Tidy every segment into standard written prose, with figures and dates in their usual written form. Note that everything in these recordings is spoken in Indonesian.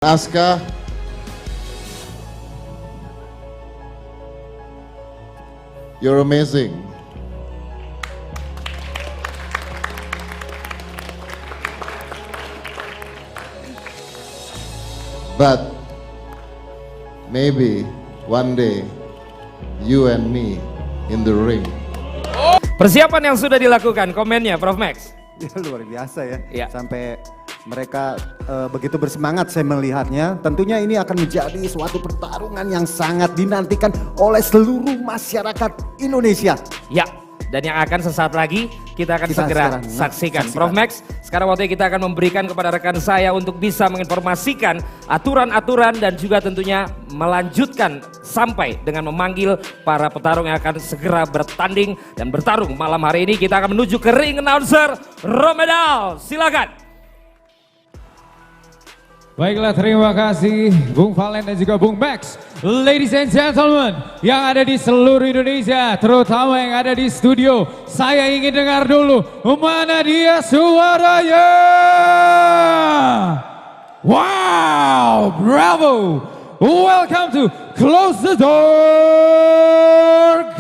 Aska, you're amazing. But maybe one day you and me in the ring. Persiapan yang sudah dilakukan, komennya Prof Max. Ya, luar biasa ya. Ya. Sampai mereka begitu bersemangat saya melihatnya. Tentunya ini akan menjadi suatu pertarungan yang sangat dinantikan oleh seluruh masyarakat Indonesia. Ya, dan yang akan sesaat lagi kita akan segera saksikan. Prof Max, sekarang waktunya kita akan memberikan kepada rekan saya untuk bisa menginformasikan aturan-aturan dan juga tentunya melanjutkan sampai dengan memanggil para petarung yang akan segera bertanding dan bertarung malam hari ini. Kita akan menuju ke ring announcer Romedal, silakan. Baiklah, terima kasih Bung Valen dan juga Bung Max. Ladies and gentlemen yang ada di seluruh Indonesia, terutama yang ada di studio, saya ingin dengar dulu, mana dia suaranya? Wow, bravo! Welcome to Close the Door,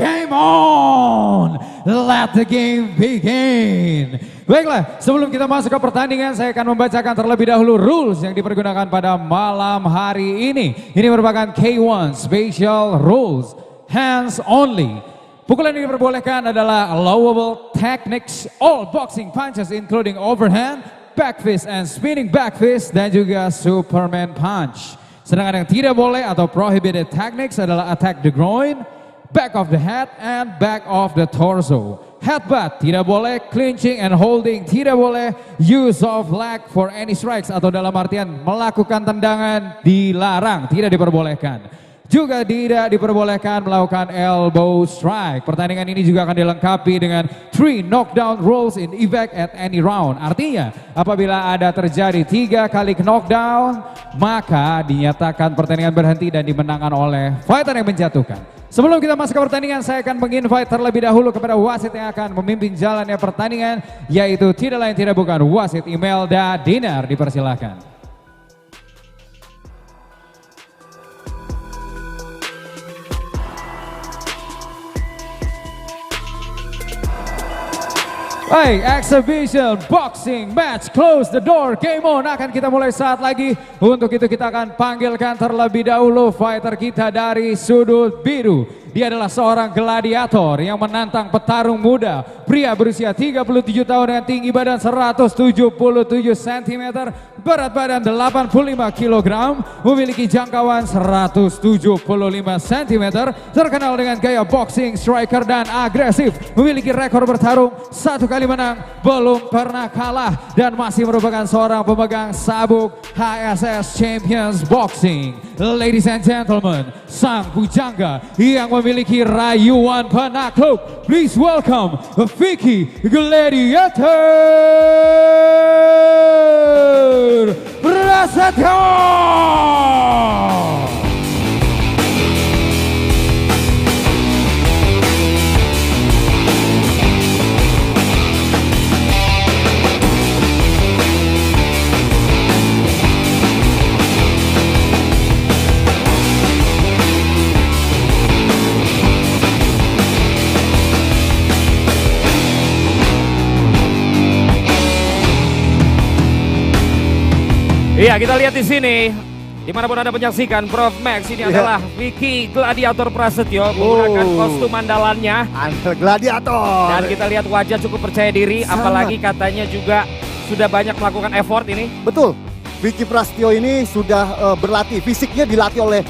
Game On! Let the game begin! Baiklah, sebelum kita masuk ke pertandingan, saya akan membacakan terlebih dahulu rules yang dipergunakan pada malam hari ini. Ini merupakan K1 Special Rules, hands only. Pukulan yang diperbolehkan adalah allowable techniques, all boxing punches including overhand, back fist and spinning back fist, dan juga Superman punch. Sedangkan yang tidak boleh atau prohibited techniques adalah attack the groin, back of the head, and back of the torso. Headbutt tidak boleh, clinching and holding tidak boleh, use of leg for any strikes atau dalam artian melakukan tendangan dilarang, tidak diperbolehkan. Juga tidak diperbolehkan melakukan elbow strike. Pertandingan ini juga akan dilengkapi dengan 3 knockdown rules in effect at any round. Artinya apabila ada terjadi 3 kali knockdown, maka dinyatakan pertandingan berhenti dan dimenangkan oleh fighter yang menjatuhkan. Sebelum kita masuk ke pertandingan, saya akan menginvite terlebih dahulu kepada wasit yang akan memimpin jalannya pertandingan, yaitu tidak lain tidak bukan wasit Imelda Dinar. Dipersilakan. Baik, exhibition boxing match close the door, game on akan kita mulai saat lagi. Untuk itu kita akan panggilkan terlebih dahulu fighter kita dari sudut biru. Dia adalah seorang gladiator yang menantang petarung muda, pria berusia 37 tahun dengan tinggi badan 177 cm, berat badan 85 kg, memiliki jangkauan 175 cm, terkenal dengan gaya boxing, striker dan agresif, memiliki rekor bertarung 1 kali menang, belum pernah kalah, dan masih merupakan seorang pemegang sabuk HSS Champions Boxing. Ladies and gentlemen, sang pujangga yang memiliki rayuan penakluk, please welcome Vicky Gladiator Prasetyo. Iya, kita lihat di sini, dimanapun Anda menyaksikan, Prof Max ini adalah Vicky Gladiator Prasetyo menggunakan kostum andalannya. Gladiator. Dan kita lihat wajah cukup percaya diri, apalagi katanya juga sudah banyak melakukan effort ini. Betul, Vicky Prasetyo ini sudah berlatih, fisiknya dilatih oleh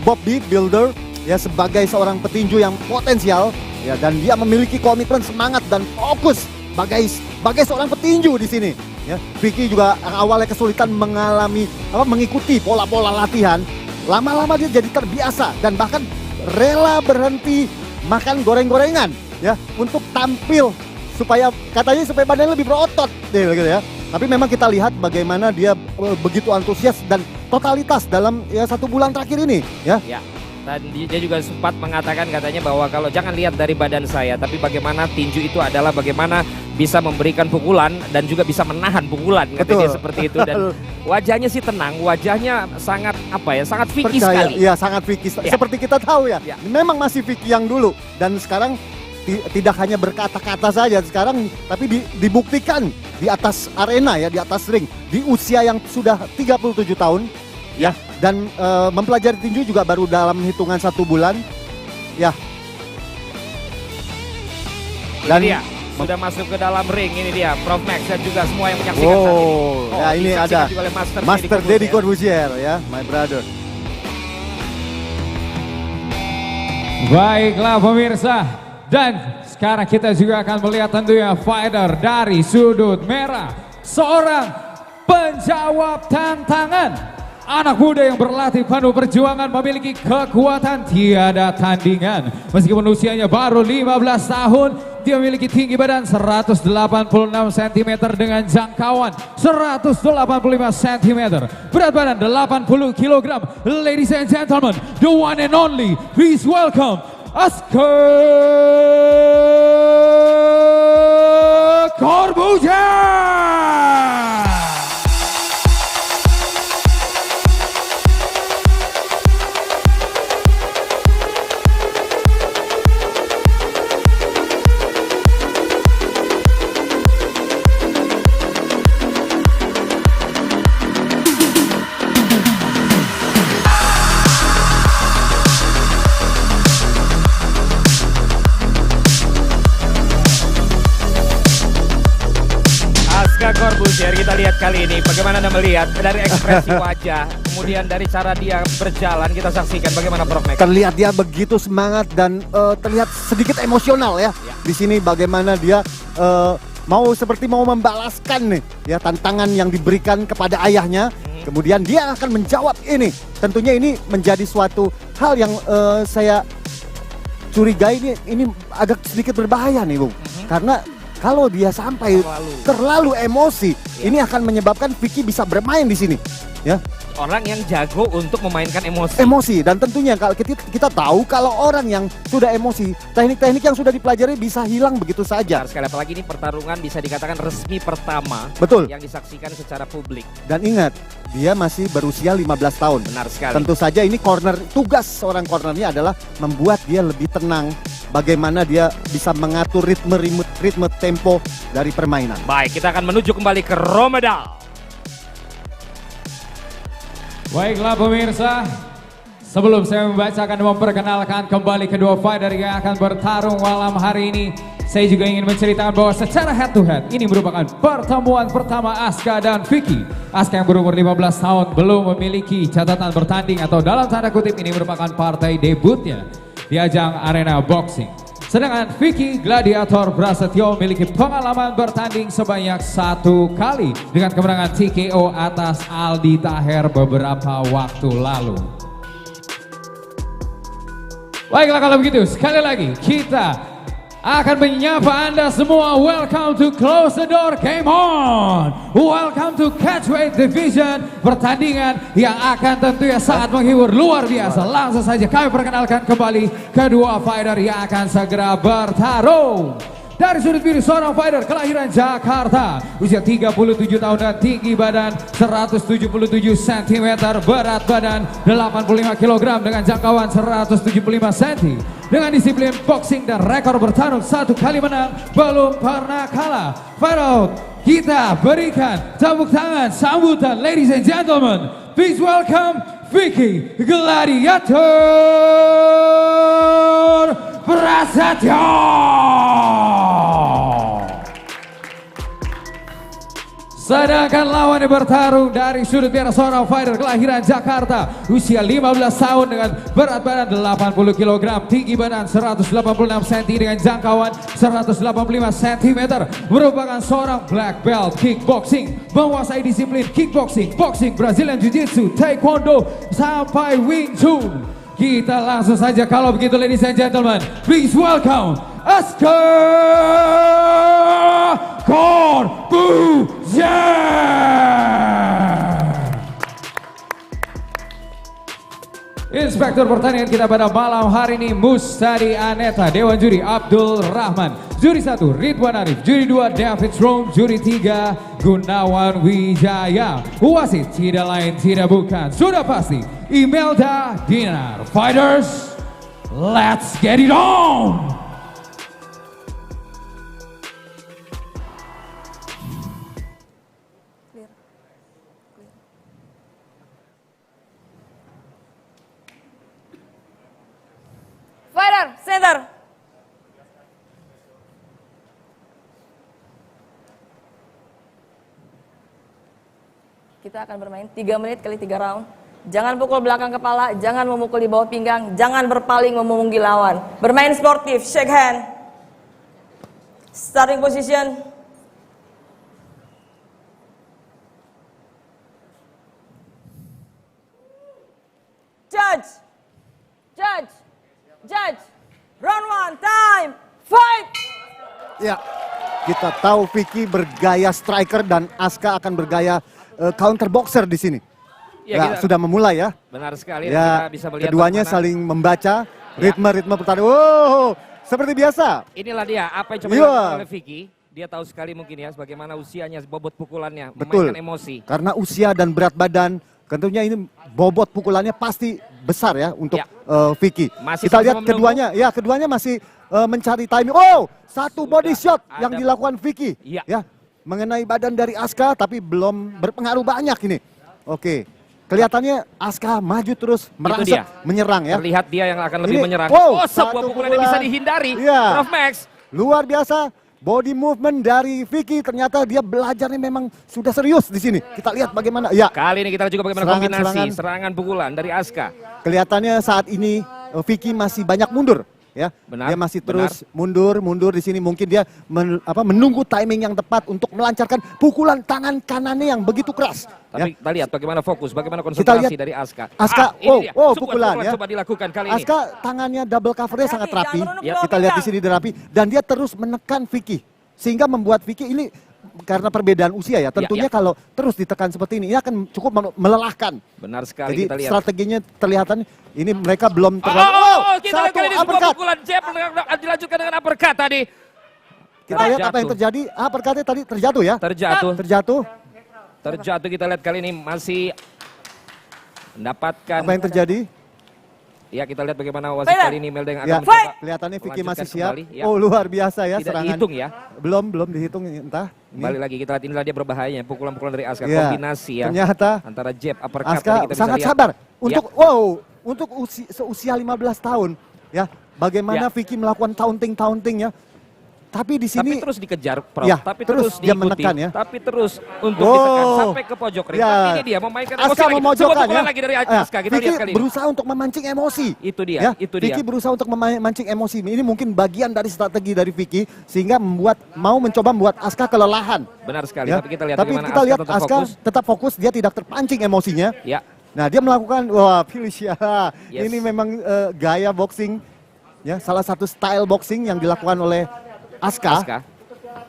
Bobby Builder ya, sebagai seorang petinju yang potensial ya, dan dia memiliki komitmen, semangat dan fokus sebagai seorang petinju di sini. Ya, Vicky juga awalnya kesulitan mengikuti pola-pola latihan. Lama-lama dia jadi terbiasa dan bahkan rela berhenti makan goreng-gorengan ya untuk tampil supaya badannya lebih berotot gitu ya. Tapi memang kita lihat bagaimana dia begitu antusias dan totalitas dalam ya 1 bulan terakhir ini ya. Ya. Dan dia juga sempat mengatakan katanya bahwa kalau jangan lihat dari badan saya, tapi bagaimana tinju itu adalah bagaimana bisa memberikan pukulan dan juga bisa menahan pukulan, katanya seperti itu. Dan wajahnya sih tenang, wajahnya sangat sangat Vicky sekali. Iya, sangat Vicky. Ya. Seperti kita tahu ya, Ya. memang masih Vicky yang dulu. Dan sekarang tidak hanya berkata-kata saja sekarang, tapi dibuktikan di atas arena ya, di atas ring, di usia yang sudah 37 tahun ya, dan mempelajari tinju juga baru dalam hitungan 1 bulan ya. Dan Ini dia sudah masuk ke dalam ring, ini dia Prof Max dan juga semua yang menyaksikan saat ini. ya ini ada juga oleh Master Deddy Corbuzier ya, my brother. Baiklah pemirsa, dan sekarang kita juga akan melihat tentunya fighter dari sudut merah, seorang penjawab tantangan. Anak muda yang berlatih penuh perjuangan, memiliki kekuatan tiada tandingan. Meskipun usianya baru 15 tahun, dia memiliki tinggi badan 186 cm dengan jangkauan 185 cm. Berat badan 80 kg. Ladies and gentlemen, the one and only, please welcome Asker Corbuzier. Corbuzier, kita lihat kali ini bagaimana Anda melihat dari ekspresi wajah, kemudian dari cara dia berjalan, kita saksikan bagaimana Prof Max. Terlihat dia begitu semangat dan terlihat sedikit emosional ya. Di sini bagaimana dia seperti mau membalaskan nih ya tantangan yang diberikan kepada ayahnya. Kemudian dia akan menjawab ini. Tentunya ini menjadi suatu hal yang saya curigai, ini agak sedikit berbahaya nih Bung. Karena kalau dia sampai terlalu emosi, ini akan menyebabkan Vicky bisa bermain di sini, ya. Orang yang jago untuk memainkan emosi. Emosi, dan tentunya kalau kita tahu kalau orang yang sudah emosi, teknik-teknik yang sudah dipelajari bisa hilang begitu saja. Benar sekali, apalagi ini pertarungan bisa dikatakan resmi pertama. Betul. Yang disaksikan secara publik. Dan ingat, dia masih berusia 15 tahun. Benar sekali. Tentu saja ini tugas seorang cornernya adalah membuat dia lebih tenang. Bagaimana dia bisa mengatur ritme tempo dari permainan. Baik, kita akan menuju kembali ke Romedal. Baiklah pemirsa, sebelum saya membacakan dan memperkenalkan kembali kedua fighter yang akan bertarung malam hari ini, saya juga ingin menceritakan bahwa secara head to head ini merupakan pertemuan pertama Aska dan Vicky. Aska yang berumur 15 tahun belum memiliki catatan bertanding atau dalam tanda kutip ini merupakan partai debutnya di ajang arena boxing. Sedangkan Vicky Gladiator Prasetyo memiliki pengalaman bertanding sebanyak 1 kali dengan kemenangan TKO atas Aldi Taher beberapa waktu lalu. Baiklah kalau begitu, sekali lagi kita akan menyapa Anda semua. Welcome to Close the Door, Game On. Welcome to Catchweight Division, pertandingan yang akan tentunya sangat menghibur, luar biasa. Langsung saja kami perkenalkan kembali kedua fighter yang akan segera bertarung. Dari sudut biru, seorang fighter kelahiran Jakarta, usia 37 tahun dan tinggi badan 177 cm, berat badan 85 kg dengan jangkauan 175 cm. Dengan disiplin boxing dan rekor bertarung 1 kali menang, belum pernah kalah. Fight out, kita berikan tepuk tangan sambutan, ladies and gentlemen. Please welcome Vicky Gladiator Prasetyo. Sedangkan lawan yang bertarung dari sudut biru, seorang fighter kelahiran Jakarta, usia 15 tahun dengan berat badan 80 kg, tinggi badan 186 cm dengan jangkauan 185 cm, merupakan seorang black belt kickboxing, menguasai disiplin kickboxing, boxing, Brazilian Jiu-Jitsu, Taekwondo, sampai Wing Chun. Kita langsung saja kalau begitu, ladies and gentlemen, please welcome Asker Corbuzier. Inspektur pertandingan kita pada malam hari ini Mustadi Aneta, Dewan Juri Abdul Rahman, Juri 1 Ridwan Arif, juri 2 David Strom, juri 3 Gunawan Wijaya. Wasit tidak lain tidak bukan, sudah pasti Imelda Dinar. Fighters, let's get it on! Fighter, center. Kita akan bermain 3 menit kali 3 round. Jangan pukul belakang kepala, jangan memukul di bawah pinggang, jangan berpaling memunggi lawan. Bermain sportif, shake hand. Starting position. Judge. Judge. Judge. Round 1, time, fight! Ya, kita tahu Vicky bergaya striker dan Aska akan bergaya counter boxer di sini. Ya, sudah memulai ya. Benar sekali. Ya, kita bisa melihat keduanya saling membaca ritme-ritme pertandingan. Oh, seperti biasa. Inilah dia apa yang coba Iya. dilakukan oleh Vicky. Dia tahu sekali mungkin ya bagaimana usianya, bobot pukulannya, Betul. memainkan emosi. Karena usia dan berat badan, tentunya ini bobot pukulannya pasti besar ya untuk Vicky. Masih Kita lihat sama-sama keduanya, ya keduanya masih mencari timing. Oh, satu body shot yang ada. dilakukan Vicky. Iya. Ya, mengenai badan dari Aska tapi belum berpengaruh banyak ini. Oke. Kelihatannya Aska maju terus dia. merangsek menyerang ya. Terlihat dia yang akan lebih Ini, menyerang. wow, Oh, sebuah satu pukulan yang bisa pukulan. dihindari. Iya. Prof Max. Luar biasa body movement dari Vicky, ternyata dia belajarnya memang sudah serius di sini. Kita lihat bagaimana. Ya, Kali ini kita juga bagaimana Serangan- kombinasi serangan pukulan dari Aska. kelihatannya saat ini Vicky masih banyak mundur. Ya, Benar, dia masih terus mundur di sini. Mungkin dia menunggu timing yang tepat untuk melancarkan pukulan tangan kanannya yang begitu keras. Tapi Ya. kita lihat bagaimana fokus, bagaimana Kita konsentrasi lihat dari Aska. Aska, Ini dia. oh, Sebuah pukulan ya. coba dilakukan kali ini. Aska tangannya double covernya sangat rapi. Ya. Kita lihat di sini dia rapi dan dia terus menekan Vicky sehingga membuat Vicky ini karena perbedaan usia ya. Tentunya ya. kalau terus ditekan seperti ini akan cukup melelahkan. Benar sekali Jadi kita lihat. strateginya terlihat ini mereka belum Oh, terlalu. kita lihat kali ini sebuah uppercut. pukulan jab dilanjutkan dengan uppercut tadi. Kita lihat apa yang terjadi. Uppercutnya tadi terjatuh ya. Terjatuh kita lihat kali ini masih mendapatkan. Apa yang terjadi? Ya, kita lihat bagaimana wasit Fighter. kali ini Imelda yang akan Ya, mencoba kelihatannya Vicky melanjutkan masih siap. kembali, ya. Oh, luar biasa ya Tidak serangan. dihitung ya. Belum dihitung entah. Ini. Kembali lagi kita lihat inilah dia berbahayanya pukulan-pukulan dari Aska, Ya, kombinasi ya. ternyata Antara jab, uppercut Aska tadi kita bisa sangat lihat. sabar untuk Ya. untuk seusia 15 tahun ya. Bagaimana Ya. Vicky melakukan taunting ya. Tapi di Tapi sini terus dikejar, Prof. Ya, Tapi terus terus dia diikuti. menekan ya. Tapi terus untuk ditekan Oh. sampai ke pojok ring. Ya. Tapi ini dia memainkan emosi Aska lagi. memojokkan Sebuah pukulan ya. lagi dari Ya, Aska. Kita Vicky lihat kali ini. berusaha untuk memancing emosi. Itu dia, Ya, itu Vicky dia. berusaha untuk memancing emosi. Ini mungkin bagian dari strategi dari Vicky sehingga mencoba membuat Aska kelelahan. Benar sekali. Ya. Tapi kita lihat Tapi bagaimana kita lihat tetap Aska fokus. tetap fokus, dia tidak terpancing emosinya. Ya. Nah, dia melakukan Felicia. Yes. Ini memang gaya boxing ya, salah satu style boxing yang dilakukan oleh Aska.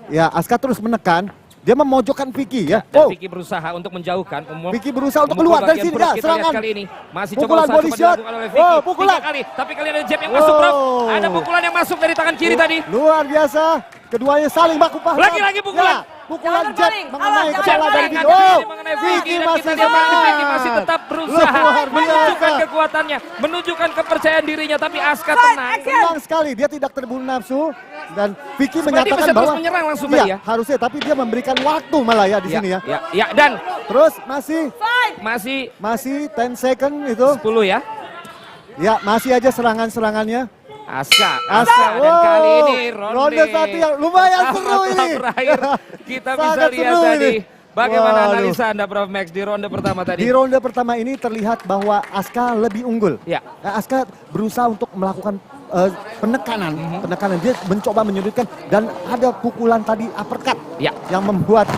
Ya, Aska terus menekan. Dia memojokkan Vicky ya. Dan Vicky berusaha untuk menjauhkan. Vicky berusaha untuk memukul keluar dari bagian sini. perut. Ya, Kita serangan. lihat kali ini. Masih Pukulan coba body shot. dilakukan oleh Vicky. Oh, pukulan. 3 kali. Tapi kali ada jab yang masuk, Prof. Wow. Ada pukulan yang masuk dari tangan kiri tadi. Luar biasa. Keduanya saling baku pahat. Lagi-lagi pukulan. Ya, pukulan Jangan jab berpaling. mengenai Awas, kepala jangan dari berpaling. Vicky. Jangan Oh, mengenai Vicky dan masih kita lihat semangat. Vicky masih tetap berusaha Luar menunjukkan biasa. kekuatannya, menunjukkan kepercayaan dirinya, tapi Aska Fight, tenang. action. Tenang sekali, dia tidak terburu nafsu dan Vicky Seperti menyatakan bisa terus bahwa menyerang langsung iya, tadi ya. harusnya, tapi dia memberikan waktu malah ya di sini ya. Ya, dan Terus masih masih 10 second itu. 10 ya. Ya, masih aja serangan-serangannya. Aska, Aska, dan kali ini ronde satu yang lumayan seru ini. Berakhir, kita bisa Sangat lihat seru tadi. ini. Bagaimana Waduh. analisa Anda, Prof Max, di ronde pertama tadi? Di ronde pertama ini terlihat bahwa Aska lebih unggul. Ya. Nah, Aska berusaha untuk melakukan penekanan, dia mencoba menyudutkan dan ada pukulan tadi uppercut Ya. yang membuat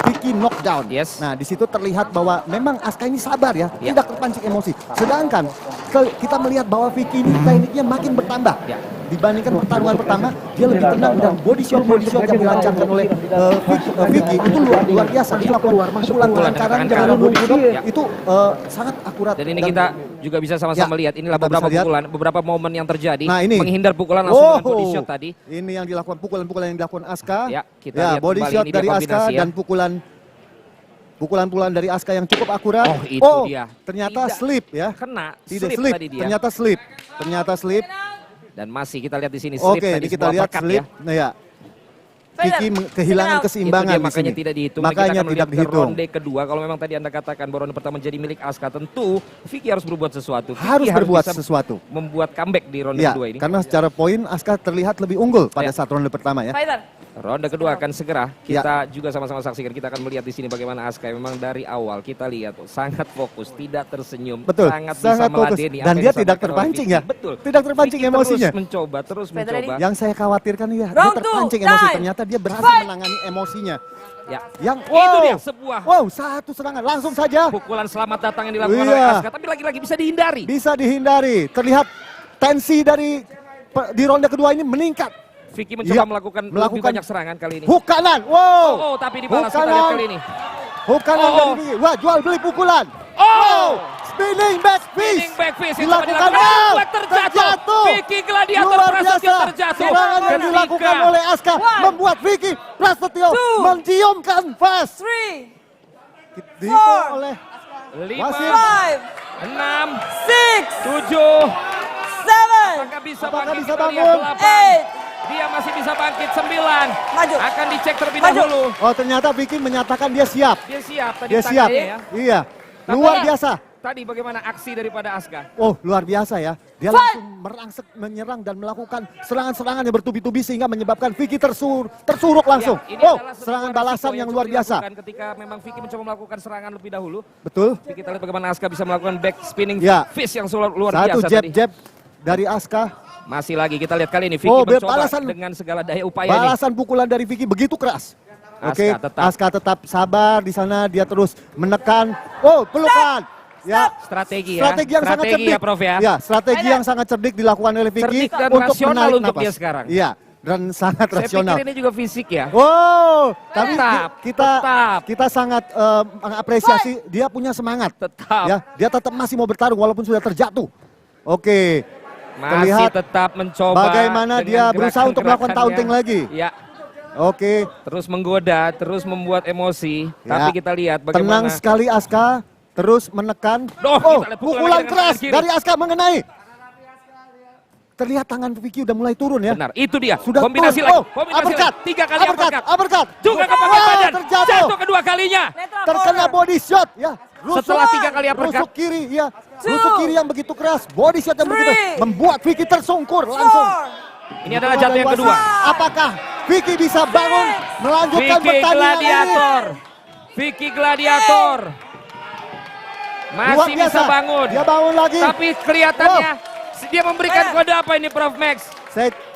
Vicky knockdown. Yes. Nah, di situ terlihat bahwa memang Aska ini sabar ya, Ya. tidak terpancing emosi. Sedangkan kita melihat bahwa Vicky ini tekniknya makin bertambah. Ya. Dibandingkan pertarungan pertama, dia lebih tenang dan body shot yang dilancarkan oleh Vicky itu luar biasa. Dia melakukan pukulan tangan kanan tangan dengan body shot Ya. itu sangat akurat. Dan ini kita juga bisa sama-sama lihat. Inilah kita beberapa bisa lihat. pukulan, beberapa momen yang terjadi. Nah, ini. Menghindar pukulan langsung dengan body shot tadi. Ini yang dilakukan pukulan-pukulan yang dilakukan Aska. Ya, kita lihat body kembali shot ini dia dari Aska kombinasi ya. dan pukulan-pukulan dari Aska yang cukup akurat. Oh, itu dia. Ternyata Tidak slip ya. Kena, Tidak slip slip. tadi dia. Ternyata slip. Dan masih kita lihat di sini slip Oke, tadi ini kita sebuah lihat uppercut slip. ya. Nah ya. Vicky kehilangan Itu keseimbangan dia, di makanya sini. tidak dihitung. Makanya Kita akan tidak melihat ke dihitung. ronde kedua. Kalau memang tadi Anda katakan bahwa ronde pertama menjadi milik Aska, tentu Vicky harus berbuat sesuatu. Vicky Harus berbuat bisa sesuatu. membuat comeback di ronde Ya, kedua ini. karena secara poin Aska terlihat lebih unggul pada Ya. saat ronde pertama ya. Fighter. Ronde kedua akan segera kita juga sama-sama saksikan. Kita akan melihat di sini bagaimana Aska yang memang dari awal kita lihat sangat fokus, tidak tersenyum, Betul, sangat bisa sangat fokus. meladeni. Dan apa dia yang tidak disampaikan oleh terpancing Vicky. ya. Betul. Tidak terpancing Vicky emosinya. Terus mencoba, terus Fighter mencoba. Yang saya khawatirkan ya, dia Round two, terpancing emosi. time. Ternyata dia berhasil Fight. menangani emosinya. Ya. Yang Itu dia sebuah satu serangan langsung saja pukulan selamat datang yang dilakukan oleh Iya. Aska, tapi lagi-lagi bisa dihindari. bisa dihindari. Terlihat tensi di ronde kedua ini meningkat. Vicky mencoba Iya, melakukan lebih melakukan banyak serangan kali ini. Hook kanan, Oh, tapi dibalas kita lihat kanan. kali ini. Hook kanan Oh. dari Vicky. Wah, jual beli pukulan. Oh! Spinning back fist. Spinning back fist itu Dilakukan. dilakukan. Wow, Terjatuh. Vicky Gladiator Luar Prasetyo biasa. terjatuh. Serangan yang Ketika dilakukan oleh Aska membuat Vicky Prasetyo menciumkan fast. 3, Dihitung oleh 5, wasit. 5, 6, 6, 7. 7, Apakah bisa Apakah bangkit? bisa Kita lihat bangun? 8. Dia masih bisa bangkit 9. Maju. Akan dicek terlebih Maju. dahulu. Oh, ternyata Vicky menyatakan dia siap. Dia siap tadi Dia siap. tangannya ya. Iya. Tapi Luar ya, biasa. Tadi bagaimana aksi daripada Aska? Oh, luar biasa ya. Dia Fight! langsung merangsek, menyerang dan melakukan serangan-serangan yang bertubi-tubi sehingga menyebabkan Vicky tersuruk langsung. Ya, ini Oh, adalah sebuah serangan resiko balasan yang luar biasa. dilakukan ketika memang Vicky mencoba melakukan serangan lebih dahulu. Betul. Tapi kita lihat bagaimana Aska bisa melakukan back spinning Ya. fist yang luar Satu biasa tadi. jab-jab dari Aska. Masih lagi kita lihat kali ini Vicky Oh, mencoba balasan- dengan segala daya upaya ini. Balasan pukulan dari Vicky begitu keras. Oke, Aska tetap sabar di sana, dia terus menekan. Oh, pelukan. Ya, Strategi ya. strategi yang sangat cerdik. ya Prof ya. Ya, strategi yang sangat cerdik dilakukan oleh Vicky Cerdik dan untuk rasional menarik untuk napas. dia sekarang. Iya, dan sangat Saya rasional. pikir ini juga fisik ya. Wow, tapi Tetap, tetap. kita sangat mengapresiasi dia punya semangat. Tetap. Ya, dia tetap masih mau bertarung walaupun sudah terjatuh. Oke. Masih Terlihat tetap mencoba bagaimana dia dengan berusaha untuk melakukan taunting gerakan-gerakannya. lagi. Ya, Oke. terus menggoda, terus membuat emosi. Ya. Tapi kita lihat Tenang bagaimana sekali Aska, terus menekan. Doh, Oh, kita lihat pukulan pukulan keras dengan kiri. dari Aska mengenai. Terlihat tangan Vicky udah mulai turun ya. benar. Itu dia. Sudah Kombinasi turun. lagi. Oh, Kombinasi uppercut. lagi. 3 kali uppercut. Uppercut. Juga ke pakai Wow, badan. terjatuh. Jatuh kedua kalinya. netral Terkena corner. body shot ya. Setelah 3 kali uppercut. Rusuk kiri ya. Two. Rusuk kiri yang begitu keras. Body shot yang begitu Three. membuat Vicky tersungkur langsung. 4, Ini adalah jatuh yang kedua. Apakah Vicky bisa bangun melanjutkan Vicky pertandingan Gladiator. ini? Vicky Gladiator. Luar Masih biasa. bisa bangun. Dia bangun lagi. Tapi kelihatannya dia memberikan Ayo. kode apa ini Prof Max?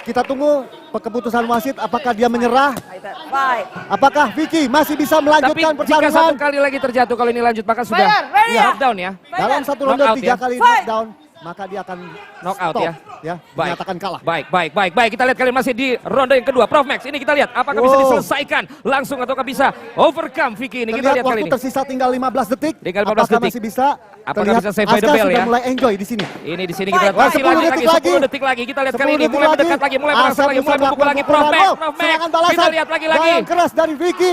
Kita tunggu keputusan wasit. Apakah dia menyerah? fighter, fight. Apakah Vicky masih bisa Tapi melanjutkan jika pertarungan? satu kali lagi terjatuh, kalau ini lanjut maka sudah Fighter, ready ya? knockdown ya. Dalam satu ronde Knockout 3 ya. kali Fight. knockdown, maka dia akan Knockout stop, ya. Menyatakan kalah. Baik. Kita lihat kalian masih di ronde yang kedua. Prof Max, ini kita lihat apakah bisa Wow. diselesaikan langsung ataukah bisa overcome Vicky ini. Kita Terlihat lihat kali waktu ini. tersisa tinggal 15 detik. Tinggal 15 Apakah detik. masih bisa? Apakah Terlihat bisa save by the Aska bell sudah ya? mulai enjoy di sini. Ini di sini kita lihat Wah, masih 10 lagi detik lagi. 10 detik lagi. Kita lihat kali 10 ini detik mulai mendekat lagi, mulai merasa Aska lagi, bisa mulai memukul melakukan lagi. Prof pukulan. Max, Oh, Prof Max. serangan balasan. Kita lihat lagi. Yang keras dari Vicky.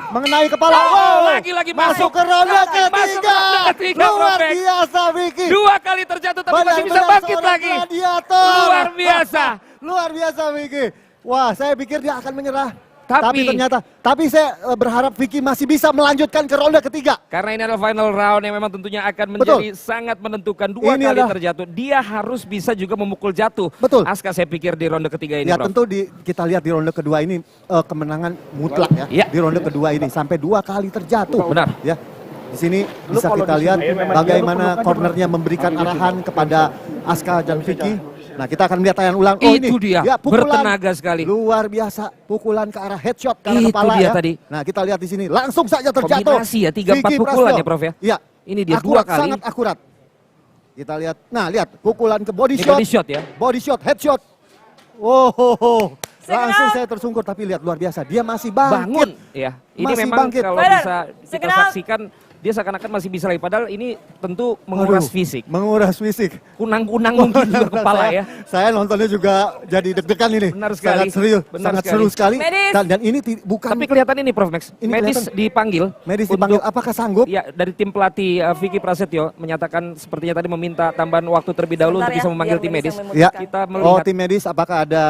Mengenai kepala. Oh, lagi masuk ke ronde Masuk ke ketiga. ronde ketiga, Luar Prof Max. biasa Vicky. 2 kali terjatuh tapi masih bisa Benar-benar bangkit seorang lagi. gladiator. Luar biasa. Luar biasa Vicky. Wah, saya pikir dia akan menyerah. Tapi saya berharap Vicky masih bisa melanjutkan ke ronde ketiga. Karena ini adalah final round yang memang tentunya akan menjadi sangat menentukan. 2 Ini kali adalah- terjatuh, dia harus bisa juga memukul jatuh. Betul. Aska saya pikir di ronde ketiga ini, Ya Prof. tentu kita lihat di ronde kedua ini kemenangan mutlak ya. Ya. Di ronde kedua ini sampai 2 kali terjatuh. Benar. Ya. Di sini bisa kita lihat bagaimana cornernya memberikan arahan kepada Aska dan Vicky. Nah, kita akan melihat tayangan ulang. Oh, Itu ini. dia, bertenaga sekali. Luar biasa, pukulan ke arah headshot ke arah Itu kepala dia ya. tadi. Nah, kita lihat di sini langsung saja terjatuh. Kombinasi ya, 3-4 Vicky pukulan Prasetyo. ya, Prof ya. Iya. Ini dia 2 Akurat, kali. sangat akurat. Kita lihat. Nah, lihat pukulan ke body Ini shot. body shot ya. Body shot, headshot. Oh, Second langsung out. saya tersungkur tapi lihat luar biasa. Dia masih bangkit. Bangun ya. Ini Masih memang bangkit. kalau Fighter, bisa kita second out. saksikan dia seakan-akan masih bisa lagi. Padahal ini tentu menguras Aduh, fisik. Menguras fisik. Kunang-kunang mungkin juga kepala ya. Saya nontonnya juga jadi deg-degan ini. Benar sekali. Sangat serius, Benar sangat sekali. seru sekali. Medis. Dan ini bukan Tapi kelihatan ini Prof Max, Ini medis kelihatan. dipanggil. medis untuk- dipanggil. Apakah sanggup? Ya, dari tim pelatih Vicky Prasetyo menyatakan sepertinya tadi meminta tambahan waktu terlebih dahulu Sebentar untuk bisa ya, memanggil biar tim medis. medis yang Ya. memutuskan. Kita Oh, melihat tim medis. Apakah ada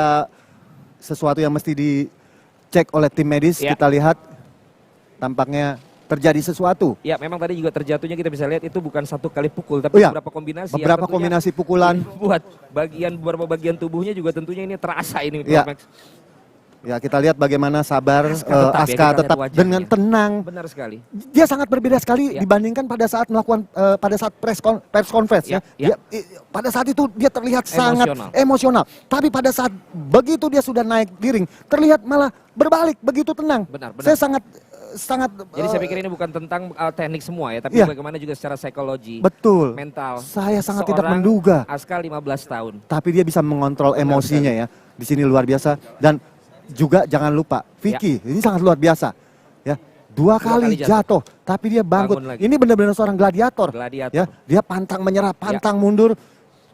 sesuatu yang mesti dicek oleh tim medis? Ya. Kita lihat. Tampaknya terjadi sesuatu. ya memang tadi juga terjatuhnya kita bisa lihat itu bukan satu kali pukul tapi Oh iya, beberapa kombinasi. yang beberapa tentunya kombinasi pukulan. buat beberapa bagian tubuhnya juga tentunya ini terasa ini Ya. Prof Max. Ya, kita lihat bagaimana sabar Aska tetap ya, Aska kita lihat tetap wajahnya. dengan tenang. Benar sekali. Dia sangat berbeda sekali Ya. dibandingkan pada saat melakukan pada saat press conference ya. Ya, ya. Pada saat itu dia terlihat sangat Emosional. emosional. Tapi pada saat begitu dia sudah naik di ring, terlihat malah berbalik begitu tenang. Benar, benar. Saya sangat Jadi saya pikir ini bukan tentang teknik semua ya, tapi Iya. bagaimana juga secara psikologi, betul. mental. Saya sangat tidak Seorang menduga. Aska 15 tahun. Tapi dia bisa mengontrol emosinya ya. Di sini luar biasa dan juga jangan lupa Vicky ini sangat luar biasa ya. Dua kali kali jatuh tapi dia bangkit. Bangun lagi. Ini benar-benar seorang gladiator. Gladiator. Ya, dia pantang menyerah, pantang mundur.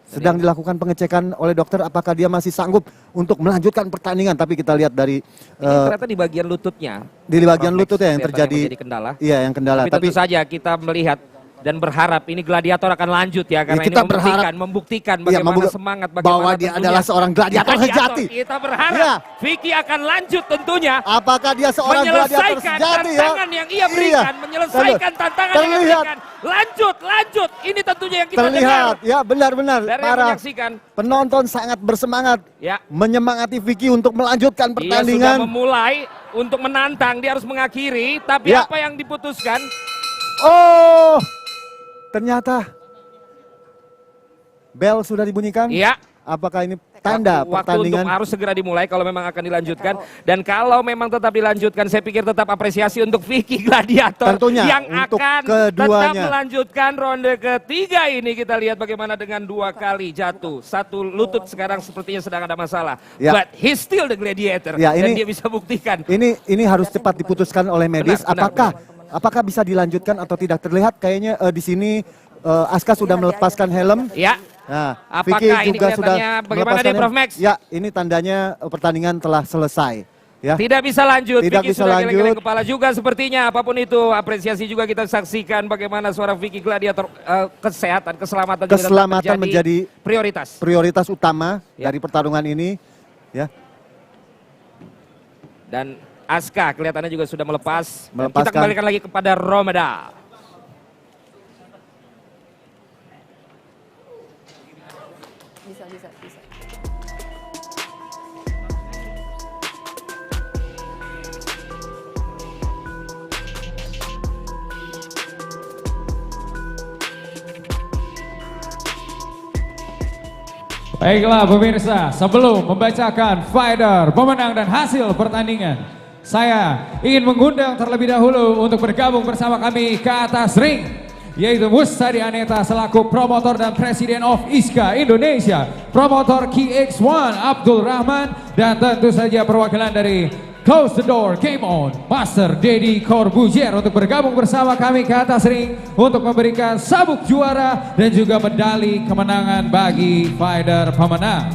Sedang dilakukan pengecekan oleh dokter apakah dia masih sanggup untuk melanjutkan pertandingan. Tapi kita lihat dari Ini ternyata di bagian lututnya. di bagian Prof. lututnya yang Kelihatan terjadi menjadi kendala. Iya, yang kendala. Tapi tentu saja kita melihat dan berharap ini gladiator akan lanjut ya karena kita ini membuktikan Iya, bagaimana membuktikan semangat bahwa dia tentunya adalah seorang gladiator sejati. Kita berharap Iya. Vicky akan lanjut tentunya Apakah dia seorang gladiator menyelesaikan sejati ya? tantangan yang ia berikan, menyelesaikan tantangan yang ia Terlihat. berikan. Lanjut. Ini tentunya yang kita Terlihat dengar ya, benar-benar dari yang para menyaksikan. penonton sangat bersemangat Ya. menyemangati Vicky untuk melanjutkan Dia sudah pertandingan. memulai untuk menantang, dia harus mengakhiri, tapi Ya. apa yang diputuskan? Oh, ternyata bel sudah dibunyikan. Iya. Apakah ini tanda Waktu pertandingan? untuk harus segera dimulai kalau memang akan dilanjutkan. Dan kalau memang tetap dilanjutkan, saya pikir tetap apresiasi untuk Vicky Gladiator Tentunya, yang untuk akan keduanya. tetap melanjutkan ronde ketiga ini. Kita lihat bagaimana dengan 2 kali jatuh. Satu lutut sekarang sepertinya sedang ada masalah. Ya. But he's still the gladiator. Ya, dan ini- dia bisa buktikan. Ini harus cepat diputuskan oleh medis. Benar, Apakah bisa dilanjutkan atau tidak? Terlihat kayaknya di sini Aska sudah melepaskan helm. Ya. Nah, Apakah Vicky ini juga sudah kelihatannya bagaimana melepaskan nih, Prof. helm. Max? Ya, ini tandanya pertandingan telah selesai. Ya. Tidak bisa lanjut, Tidak Vicky bisa sudah lanjut. geleng-geleng kepala juga sepertinya. Apapun itu, apresiasi juga kita saksikan bagaimana suara Vicky Gladiator, kesehatan, keselamatan juga tetap Keselamatan menjadi prioritas. prioritas utama Ya. dari pertarungan ini. Ya, Dan Aska kelihatannya juga sudah melepas. Dan kita Melepaskan. kembalikan lagi kepada Romeda. Bisa. Baiklah pemirsa, sebelum membacakan fighter, pemenang dan hasil pertandingan, saya ingin mengundang terlebih dahulu untuk bergabung bersama kami ke atas ring, yaitu Mustadi Aneta selaku promotor dan presiden of ISKA Indonesia, promotor KX1 Abdul Rahman, dan tentu saja perwakilan dari Close the Door, Game On, Master Deddy Corbuzier untuk bergabung bersama kami ke atas ring untuk memberikan sabuk juara dan juga medali kemenangan bagi fighter pemenang.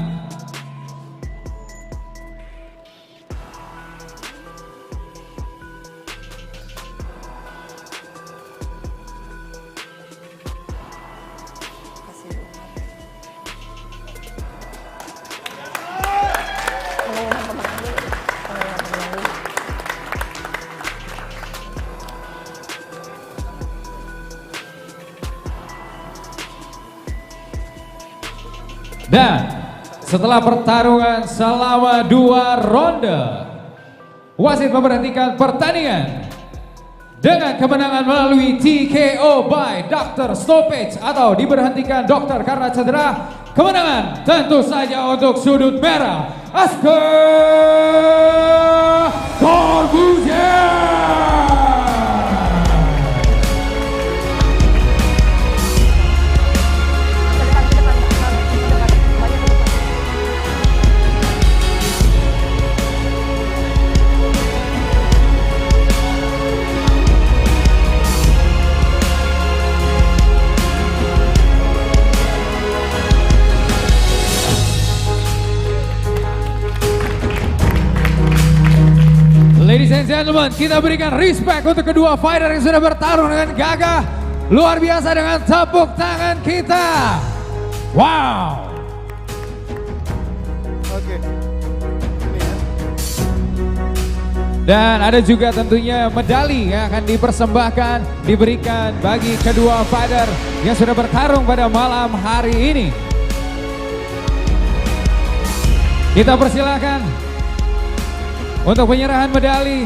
Dan setelah pertarungan selama 2 ronde, wasit memberhentikan pertandingan dengan kemenangan melalui TKO by Dr. Stoppage atau diberhentikan dokter karena cedera. Kemenangan tentu saja untuk sudut merah, Aska Corbuzier. gentlemen, kita berikan respect untuk kedua fighter yang sudah bertarung dengan gagah. Luar biasa dengan tepuk tangan kita. Wow. Oke. Dan ada juga tentunya medali yang akan dipersembahkan, diberikan bagi kedua fighter yang sudah bertarung pada malam hari ini. Kita persilakan untuk penyerahan medali.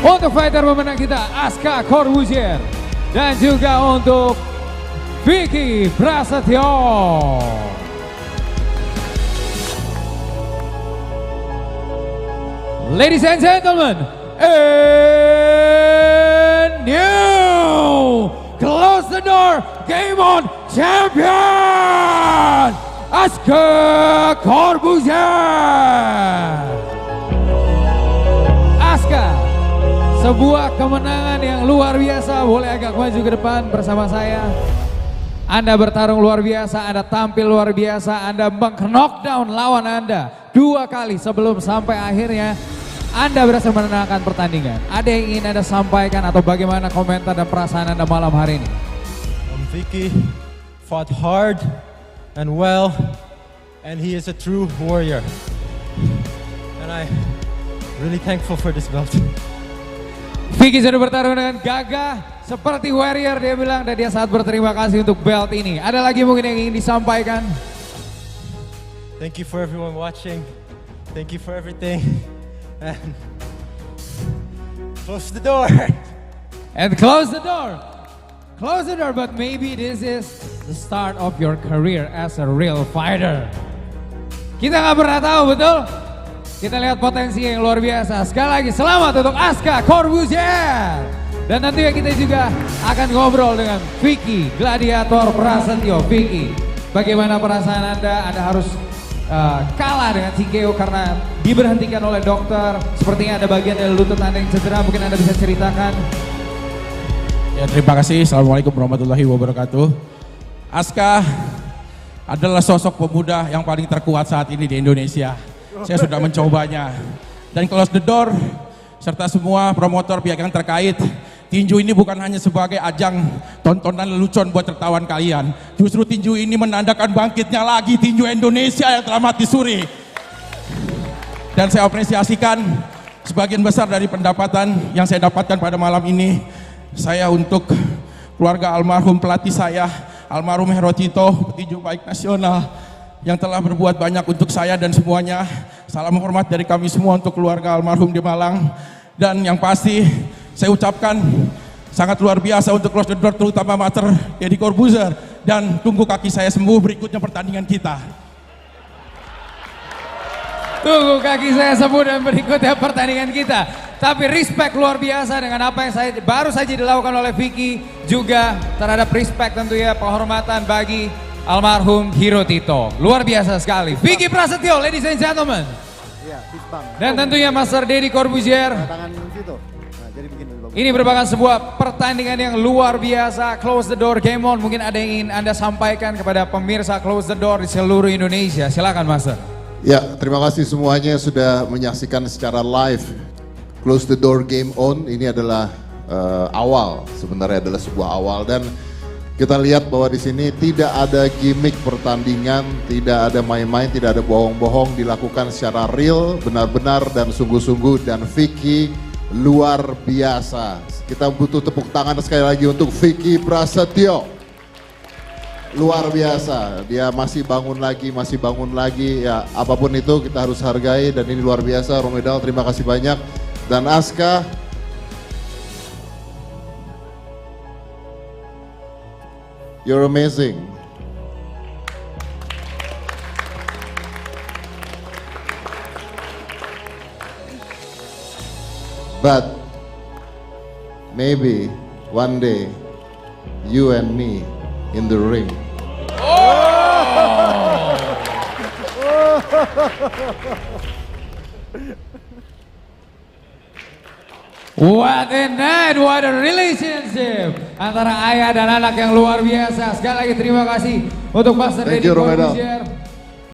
Untuk fighter pemenang kita, Aska Corbuzier. Dan juga untuk Vicky Prasetyo. Ladies and gentlemen, and new close the door, game on champion, Aska Corbuzier. Aska, sebuah kemenangan yang luar biasa. Boleh agak maju ke depan bersama saya. Anda bertarung luar biasa, Anda tampil luar biasa, Anda meng-knockdown lawan Anda 2 kali sebelum sampai akhirnya Anda berhasil menenangkan pertandingan. Ada yang ingin Anda sampaikan atau bagaimana komentar dan perasaan Anda malam hari ini? Vicky fought hard and well, and he is a true warrior. And I'm really thankful for this belt. Vicky sudah bertarung dengan gagah seperti warrior, dia bilang, dan dia sangat berterima kasih untuk belt ini. Ada lagi mungkin yang ingin disampaikan? Thank you for everyone watching. Thank you for everything. And close the door. And close the door. Close the door, but maybe this is the start of your career as a real fighter. Kita nggak pernah tahu, betul? Kita lihat potensi yang luar biasa. Sekali lagi selamat untuk Aska Corbuzier. Dan nanti kita juga akan ngobrol dengan Vicky Gladiator Prasetyo. Vicky, bagaimana perasaan Anda? Anda harus kalah dengan TKO karena diberhentikan oleh dokter. Sepertinya ada bagian dari lutut Anda yang cedera, mungkin Anda bisa ceritakan. Ya, terima kasih. Assalamualaikum warahmatullahi wabarakatuh. Aska adalah sosok pemuda yang paling terkuat saat ini di Indonesia. Saya sudah mencobanya. Dan close the door serta semua promotor pihak yang terkait. Tinju ini bukan hanya sebagai ajang tontonan lelucon buat tertawan kalian. Justru tinju ini menandakan bangkitnya lagi tinju Indonesia yang telah mati suri. Dan saya apresiasikan sebagian besar dari pendapatan yang saya dapatkan pada malam ini. Saya untuk keluarga almarhum pelatih saya, almarhum Hero Tito, petinju baik nasional, yang telah berbuat banyak untuk saya dan semuanya. Salam hormat dari kami semua untuk keluarga almarhum di Malang. Dan yang pasti saya ucapkan sangat luar biasa untuk close the door, terutama mater Deddy Corbuzier, dan tunggu kaki saya sembuh berikutnya pertandingan kita. Tunggu kaki saya sembuh dan berikutnya pertandingan kita. Tapi respect luar biasa dengan apa yang saya baru saja dilakukan oleh Vicky, juga terhadap respect tentunya penghormatan bagi almarhum Hero Tito. Luar biasa sekali. Vicky Prasetyo, ladies and gentlemen. Iya, Bisbang. Dan tentunya Master Deddy Corbuzier. Tangan situ. Nah, jadi begini bagus. Ini merupakan sebuah pertandingan yang luar biasa. Close the door, game on. Mungkin ada yang ingin Anda sampaikan kepada pemirsa Close the Door di seluruh Indonesia. Silakan, Master. Ya, terima kasih semuanya sudah menyaksikan secara live Close the Door Game On. Ini adalah awal, sebenarnya adalah sebuah awal, dan kita lihat bahwa di sini tidak ada gimmick pertandingan, tidak ada main-main, tidak ada bohong-bohong, dilakukan secara real, benar-benar dan sungguh-sungguh, dan Vicky luar biasa. Kita butuh tepuk tangan sekali lagi untuk Vicky Prasetyo. Luar biasa, dia masih bangun lagi, ya apapun itu kita harus hargai, dan ini luar biasa. Romedal, terima kasih banyak. Dan Aska, you're amazing. But maybe one day you and me in the ring. What a night, what a relationship antara ayah dan anak yang luar biasa. Sekali lagi terima kasih untuk Master Thank Deddy you, Romedal. Corbuzier.